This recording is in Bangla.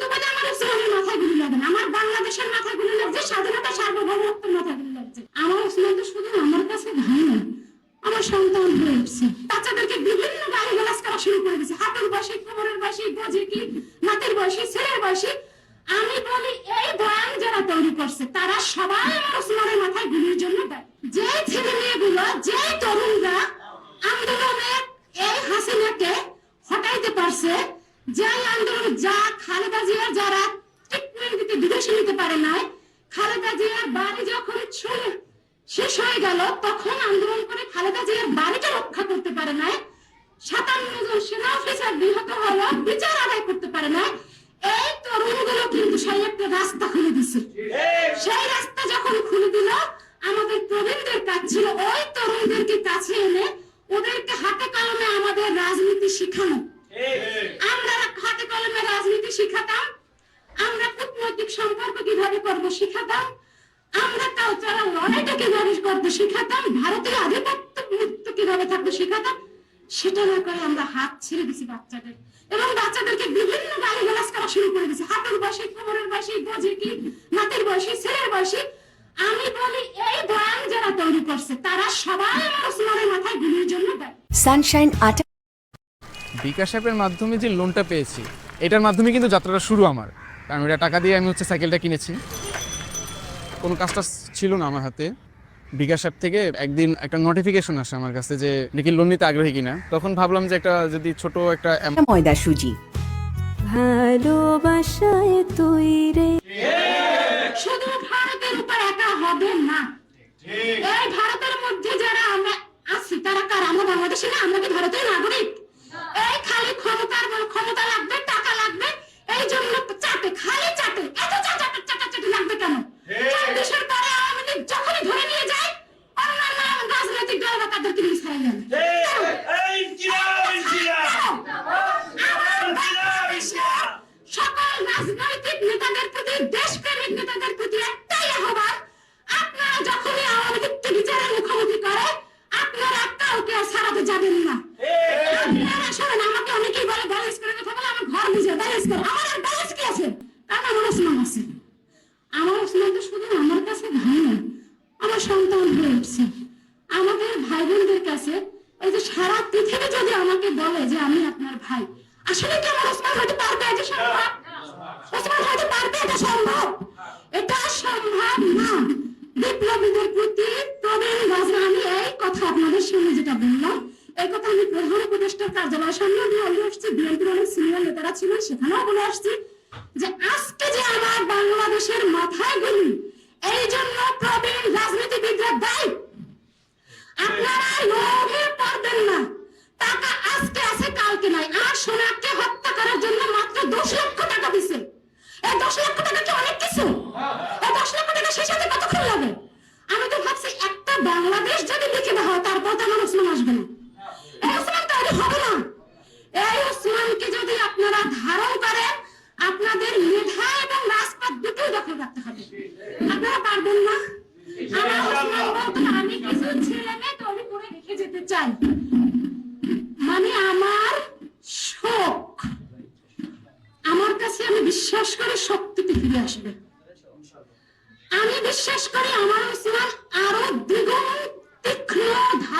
শুধু বলে আমার ওসমানের মাথায় গুলি লাগে না, আমার বাংলাদেশের মাথায় গুলি লাগছে, স্বাধীনতা সার্বভৌমত্বের মাথায় গুলি লাগছে। আমার ওসমান তো শুধু আমার কাছে ভাই না, আমার সন্তান হয়ে উঠছে। বাচ্চাদেরকে বিভিন্ন গালিগালাজ করা শুরু করে দিয়েছে, হাতের বয়সী, কোমরের বয়সী, বোঝে কি, নাতের বয়সী, ছেলের বয়সী। আমি বলি এই বয়ান যারা তৈরি করছে তারা সবাই আমার ওসমানের মাথায় গুলির জন্য দেয়। যে ছেলে মেয়েগুলো, যে তরুণরা আন্দোলনে এই হাসিনাকে হটাইতে পারছে, যে আন্দোলন যা খালেদা জিয়ার যারা ট্রিটমেন্ট দিতে বিদেশে নিতে পারে নাই, খালেদা জিয়ার বাড়ি যখন শেষ হয়ে গেল তখন আন্দোলন করে খালেদা জিয়ার বাড়িটা রক্ষা করতে পারে নাই, 57 জন সেনা অফিসার নিহত হলো, বিচার আদায় করতে পারে না। এই তরুণগুলো কিন্তু সেই একটা রাস্তা খুলে দিছে। সেই রাস্তা যখন খুলে দিল, আমাদের প্রবীণদের কাজ ছিল ওই তরুণদেরকে কাছে এনে ওদেরকে হাতে কলমে আমাদের রাজনীতি শিখানো। আমরা হাতে কলমে রাজনীতি শিখাতাম, আমরা কূটনৈতিক সম্পর্ক কিভাবে করবো শিখাতাম, আমরা কালচারাল লড়াইটা কিভাবে করবো শিখাতাম, ভারতের আধিপত্য মুক্ত কিভাবে থাকবে শিখাতাম। সেটা না করে আমরা হাত ছেড়ে দিছি বাচ্চাদের, এবং বাচ্চাদেরকে বিভিন্ন গালিগালাজ করা শুরু করে দিছি, হাতের বয়সী, কোমরের বয়সী, বোঝে কি, নাতের বয়সী, ছেলের বয়সী। আমি বলি এই বয়ান যারা তৈরি করছে তারা সবাই আমার ওসমানের মাথায় গুলির জন্য দেয়। সানশাইন আটা বিকাশ অ্যাপের মাধ্যমে যে লোনটা পেয়েছি, এটার মাধ্যমে কিন্তু যাত্রাটা শুরু আমার। কারণ এটা টাকা দিয়ে আমি সাইকেলটা কিনেছি, কোনো কাজটা ছিল না আমার হাতে। বিকাশ অ্যাপ থেকে একদিন একটা নোটিফিকেশন আসে আমার কাছে যে নাকি লোন নিতে আগ্রহী কিনা। তখন ভাবলাম যে একটা যদি ছোট একটা ময়দা সুজি ভালোবাসায় তৈরি। শুধু ভারতের উপর একা হবে না, এই ভারতের মধ্যে যারা আমরা আছি তারা কার? আমরা বাংলাদেশে না, আমরা কি ভারতের নাগরিক? এই খালি ক্ষমতা লাগবে, টাকা লাগবে, এই জন্য চাটে, খালি চাটে, এত চাটাচাটি লাগবে কেন? দেশের পরে আওয়ামী লীগ যখনই ধরে নিয়ে যায় অন্যান্য রাজনৈতিক দলরা তাদেরকে নিয়ে ছাড়াই যান। সকল রাজনৈতিক নেতাদের প্রতি, দেশপ্রেমিক নেতাদের প্রতি একটাই আহ্বান, আপনারা যখনই আওয়ামী লীগকে বিচারের মুখোমুখি করে আপনারা কাউকে ছাড়াতে যাবেন না। আপনারা শোনেন, আমাকে অনেকেই বলে ব্যালেন্স করে কথা বলে, আমার ঘর বুঝে ব্যালেন্স করে। আমার আর ব্যালেন্স কি আছে? কারণ আমার ওসমান আছে। আমার ওসমান তো শুধু আমার কাছে ভাই না, আমার সন্তান হয়ে উঠছে। আমাদের ভাই বোনদের কাছে এই যে সারা পৃথিবী যদি আমাকে বলে যে আমি আপনার ভাই, আসলে কি আমার ওসমান হতে পারবে? এটা সম্ভব? ওসমান হতে পারবে? এটা সম্ভব? এটা সম্ভব না। বিপ্লবীদের প্রতি প্রবীণ রাজা, আমি এই কথা আপনাদের সামনে যেটা বললাম, এই কথা আমি প্রধান উপদেষ্টার কার্যালয়ের সামনে বলে আসছি, বিএনপির অনেক সিনিয়র নেতারা ছিলেন সেখানেও বলে আসছি যে আজকে যে আমার বাংলাদেশের মাথায় গুলি, এই জন্য প্রবীণ রাজনীতিবিদরা দায়ী। আপনারা লোভে পড়বেন না, টাকা আজকে আছে কালকে নাই। আর সোনাকে হত্যা করার জন্য মাত্র 10 লক্ষ টাকা দিছে। এই 10 লক্ষ টাকা কি অনেক কিছু? এই 10 লক্ষ টাকা শেষ হতে কতক্ষণ লাগে? আমি তো ভাবছি একটা বাংলাদেশ যদি লিখে দেওয়া হয় তারপর তো আমার ওসমান আসবে না, এই ওসমান তৈরি হবে না। এই ওসমানকে যদি আপনারা ধারণ করেন, আপনাদের মেধা এবং রাজপথ দুটোই দখল রাখতে হবে। আপনারা পারবেন না। আমার ওসমান বলতো আমি কিছু ছেলে মেয়ে তৈরি করে রেখে যেতে চাই, মানে আমার শোক, আমার কাছে আমি বিশ্বাস করি শক্তিতে ফিরে আসবে। আমি বিশ্বাস করি আমার ওসমান আরো দ্বিগুণ তীক্ষ্ণ ধার